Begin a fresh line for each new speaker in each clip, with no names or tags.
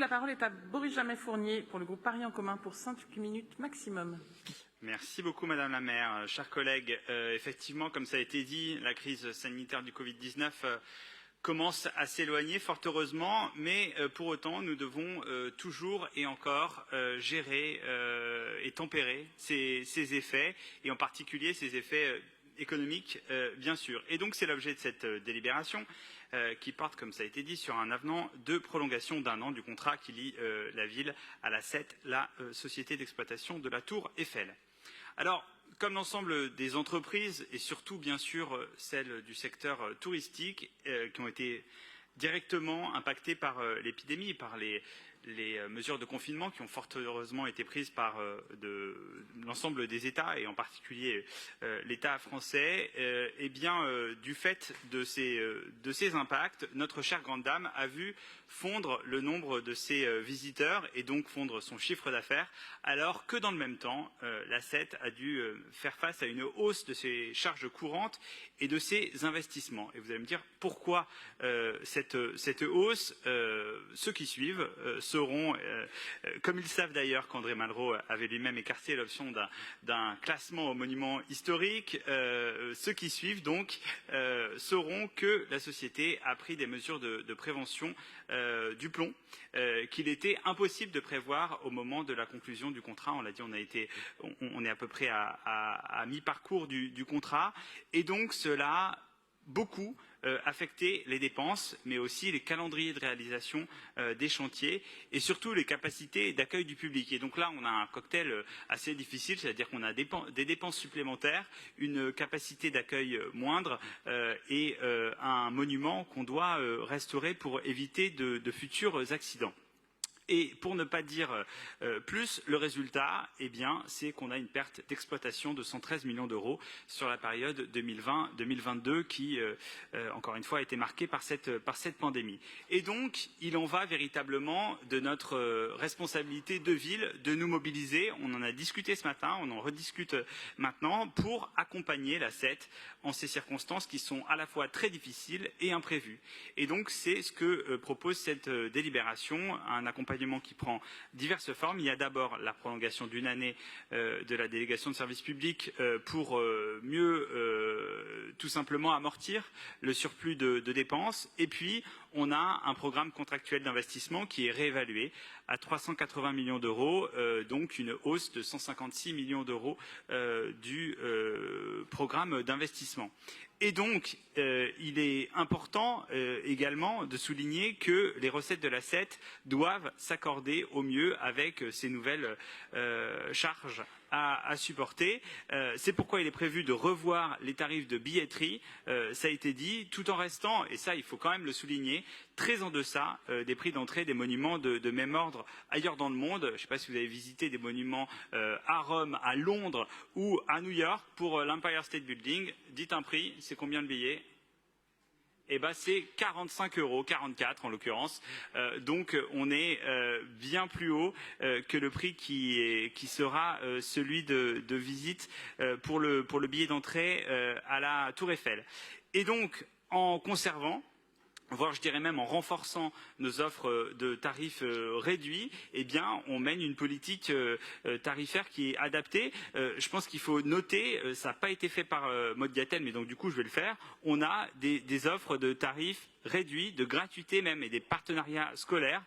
La parole est à Boris Jamais-Fournier pour le groupe Paris en commun pour 5 minutes maximum.
Merci beaucoup Madame la maire. Chers collègues, effectivement, comme ça a été dit, la crise sanitaire du Covid-19 commence à s'éloigner, fort heureusement, mais pour autant, nous devons toujours et encore gérer et tempérer ces effets, et en particulier ces effets économiques, bien sûr. Et donc, c'est l'objet de cette délibération qui porte, comme ça a été dit, sur un avenant de prolongation d'un an du contrat qui lie la ville à la SET, la société d'exploitation de la Tour Eiffel. Alors, comme l'ensemble des entreprises, et surtout, bien sûr, celles du secteur touristique, qui ont été directement impactées par l'épidémie, par les mesures de confinement qui ont fort heureusement été prises par l'ensemble des États, et en particulier l'État français, eh bien, du fait de ces impacts, notre chère grande dame a vu fondre le nombre de ses visiteurs et donc fondre son chiffre d'affaires, alors que dans le même temps, la SET a dû faire face à une hausse de ses charges courantes et de ses investissements. Et vous allez me dire pourquoi cette hausse. Ceux qui suivent seront, comme ils savent d'ailleurs qu'André Malraux avait lui-même écarté l'option d'un classement aux monuments historiques, ceux qui suivent donc sauront que la société a pris des mesures de prévention du plomb qu'il était impossible de prévoir au moment de la conclusion du contrat. On l'a dit, on est à peu près à mi-parcours du contrat, et donc cela beaucoup affecter les dépenses, mais aussi les calendriers de réalisation des chantiers et surtout les capacités d'accueil du public. Et donc là, on a un cocktail assez difficile, c'est-à-dire qu'on a des dépenses supplémentaires, une capacité d'accueil moindre et un monument qu'on doit restaurer pour éviter de futurs accidents. Et pour ne pas dire plus, le résultat, eh bien, c'est qu'on a une perte d'exploitation de 113 millions d'euros sur la période 2020-2022 qui, encore une fois, a été marquée par cette pandémie. Et donc, il en va véritablement de notre responsabilité de ville de nous mobiliser. On en a discuté ce matin, on en rediscute maintenant pour accompagner la SET en ces circonstances qui sont à la fois très difficiles et imprévues. Et donc, c'est ce que propose cette délibération, un accompagnement qui prend diverses formes. Il y a d'abord la prolongation d'une année de la délégation de service public pour mieux tout simplement amortir le surplus de dépenses. Et puis, on a un programme contractuel d'investissement qui est réévalué à 380 millions d'euros, donc une hausse de 156 millions d'euros du programme d'investissement. Et donc, il est important également de souligner que les recettes de la SET doivent s'accorder au mieux avec ces nouvelles charges à supporter. C'est pourquoi il est prévu de revoir les tarifs de billetterie, ça a été dit, tout en restant, et ça il faut quand même le souligner, très en deçà des prix d'entrée des monuments de même ordre ailleurs dans le monde. Je ne sais pas si vous avez visité des monuments à Rome, à Londres ou à New York. Pour l'Empire State Building, dites un prix, c'est combien le billet ? Eh ben, c'est 45 €, 44 en l'occurrence. Donc on est bien plus haut que le prix qui sera celui de visite pour le billet d'entrée à la Tour Eiffel. Et donc, en conservant, voire je dirais même en renforçant nos offres de tarifs réduits, eh bien on mène une politique tarifaire qui est adaptée. Je pense qu'il faut noter, ça n'a pas été fait par Maud Diatel, mais donc du coup je vais le faire, on a des offres de tarifs réduits, de gratuité même, et des partenariats scolaires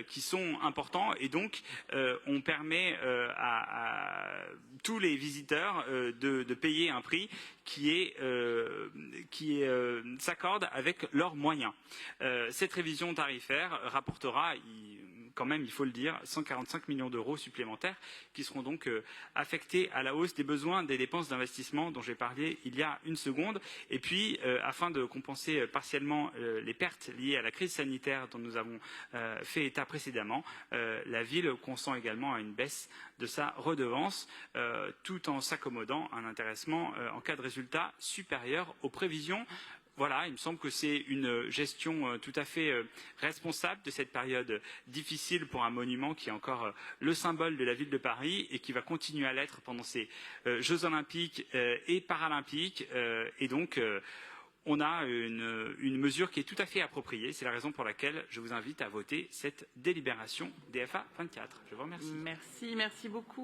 qui sont importants, et donc on permet à tous les visiteurs de payer un prix qui s'accorde avec leurs moyens. Cette révision tarifaire rapportera, quand même, il faut le dire, 145 millions d'euros supplémentaires qui seront donc affectés à la hausse des besoins des dépenses d'investissement dont j'ai parlé il y a une seconde. Et puis, afin de compenser partiellement les pertes liées à la crise sanitaire dont nous avons fait état précédemment, la ville consent également à une baisse de sa redevance, tout en s'accommodant à un intéressement en cas de résultat supérieur aux prévisions. Voilà, il me semble que c'est une gestion tout à fait responsable de cette période difficile pour un monument qui est encore le symbole de la ville de Paris et qui va continuer à l'être pendant ces Jeux olympiques et paralympiques. Et donc, on a une mesure qui est tout à fait appropriée. C'est la raison pour laquelle je vous invite à voter cette délibération DFA 24. Je vous remercie.
Merci beaucoup.